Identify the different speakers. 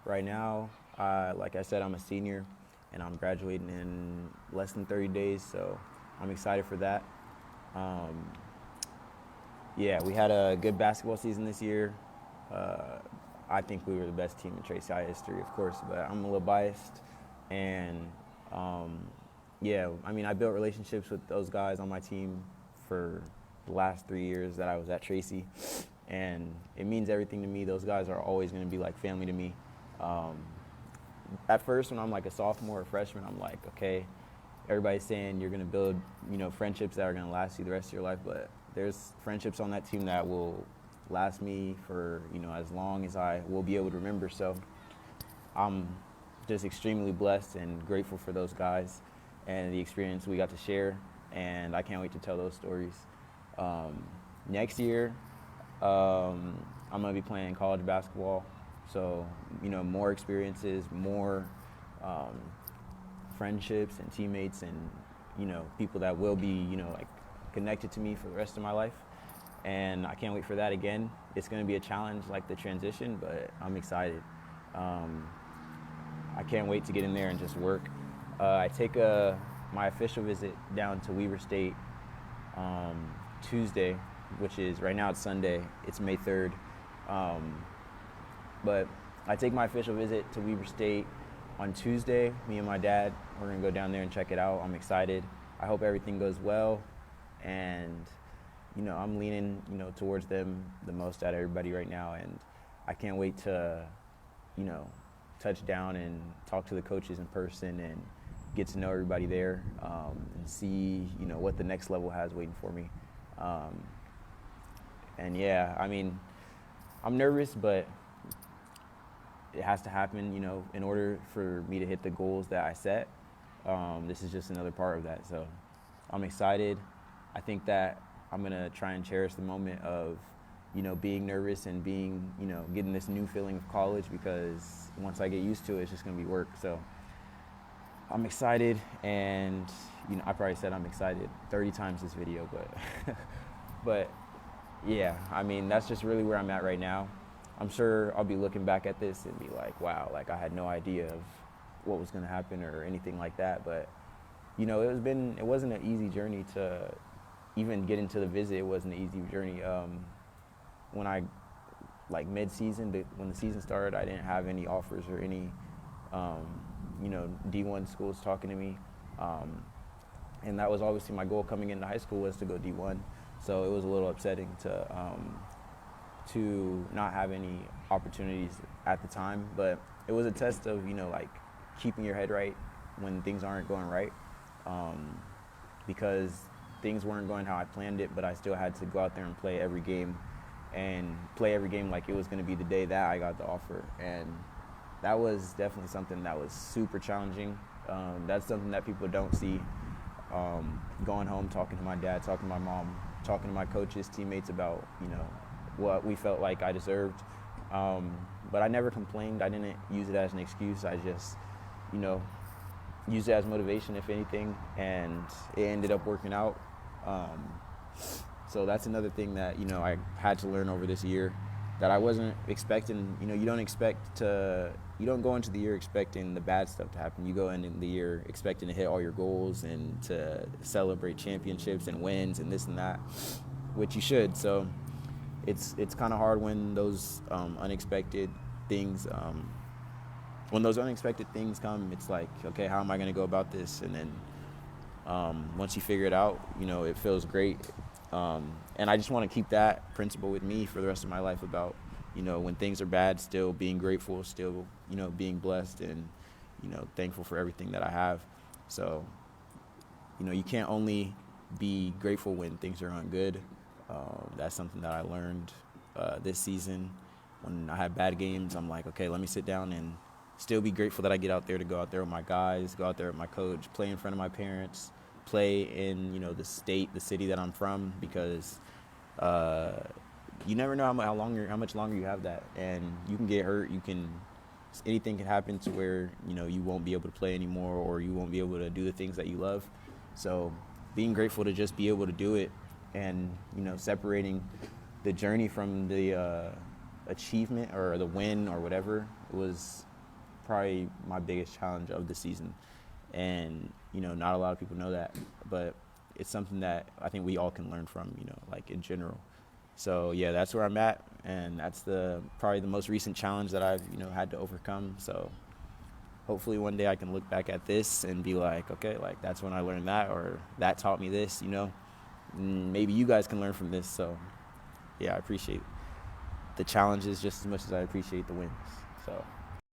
Speaker 1: Right now, like I said, I'm a senior, and I'm graduating in less than 30 days, so I'm excited for that. Um, yeah, we had a good basketball season this year. Uh, I think we were the best team in Tracy High history, of course, but I'm a little biased. And um, yeah, I mean, I built relationships with those guys on my team for the last 3 years that I was at Tracy, and it means everything to me. Those guys are always going to be like family to me. Um, at first, when I'm like a sophomore or freshman, I'm like, okay, everybody's saying you're going to build, friendships that are going to last you the rest of your life, but there's friendships on that team that will last me for, as long as I will be able to remember. So I'm just extremely blessed and grateful for those guys and the experience we got to share, and I can't wait to tell those stories. Um, Next year, I'm going to be playing college basketball, so more experiences, more um, friendships and teammates, and people that will be like connected to me for the rest of my life. And I can't wait for that again. It's going to be a challenge like the transition, but I'm excited. Um, I can't wait to get in there and just work. I take my official visit down to Weber State Tuesday, which is right now it's Sunday. It's May 3rd. Um, but I take my official visit to Weber State on Tuesday. Me and my dad, we're going to go down there and check it out. I'm excited. I hope everything goes well. And, I'm leaning, towards them the most out of everybody right now. And I can't wait to, touch down and talk to the coaches in person and get to know everybody there, and see, what the next level has waiting for me. Um, and yeah, I mean, I'm nervous, but it has to happen, in order for me to hit the goals that I set. This is just another part of that. So I'm excited. I think that I'm going to try and cherish the moment of, being nervous and being, getting this new feeling of college, because once I get used to it, it's just going to be work. So I'm excited, and, I probably said I'm excited 30 times this video, but, but yeah, I mean, that's just really where I'm at right now. I'm sure I'll be looking back at this and be like, wow, like I had no idea of what was going to happen or anything like that. But, it wasn't an easy journey to even get into the visit. It wasn't an easy journey. When I, like mid-season, when the season started, I didn't have any offers or any, D1 schools talking to me. And that was obviously my goal coming into high school, was to go D1. So it was a little upsetting to not have any opportunities at the time, but it was a test of, like keeping your head right when things aren't going right, because things weren't going how I planned it, but I still had to go out there and play every game like it was going to be the day that I got the offer. And that was definitely something that was super challenging. That's something that people don't see. Going home, talking to my dad, talking to my mom, talking to my coaches, teammates about, what we felt like I deserved. But I never complained. I didn't use it as an excuse. I just, used it as motivation, if anything, and it ended up working out. So that's another thing that, I had to learn over this year that I wasn't expecting. You don't go into the year expecting the bad stuff to happen. You go into the year expecting to hit all your goals and to celebrate championships and wins and this and that, which you should. So it's kind of hard when those unexpected things come. It's like, okay, how am I going to go about this? And then once you figure it out, it feels great. And I just want to keep that principle with me for the rest of my life about, when things are bad, still being grateful, still, being blessed and, thankful for everything that I have. So, you can't only be grateful when things are going good. That's something that I learned this season. When I had bad games, I'm like, okay, let me sit down and still be grateful that I get out there to go out there with my guys, go out there with my coach, play in front of my parents, play in, the city that I'm from, because you never know how much longer you have that, and you can get hurt. Anything can happen to where you won't be able to play anymore, or you won't be able to do the things that you love. So being grateful to just be able to do it, and separating the journey from the achievement or the win or whatever, was probably my biggest challenge of the season. And, not a lot of people know that, but it's something that I think we all can learn from, like in general. So yeah, that's where I'm at, and that's probably the most recent challenge that I've, had to overcome. So hopefully one day I can look back at this and be like, okay, like that's when I learned that, or that taught me this, and maybe you guys can learn from this. So yeah, I appreciate the challenges just as much as I appreciate the wins. So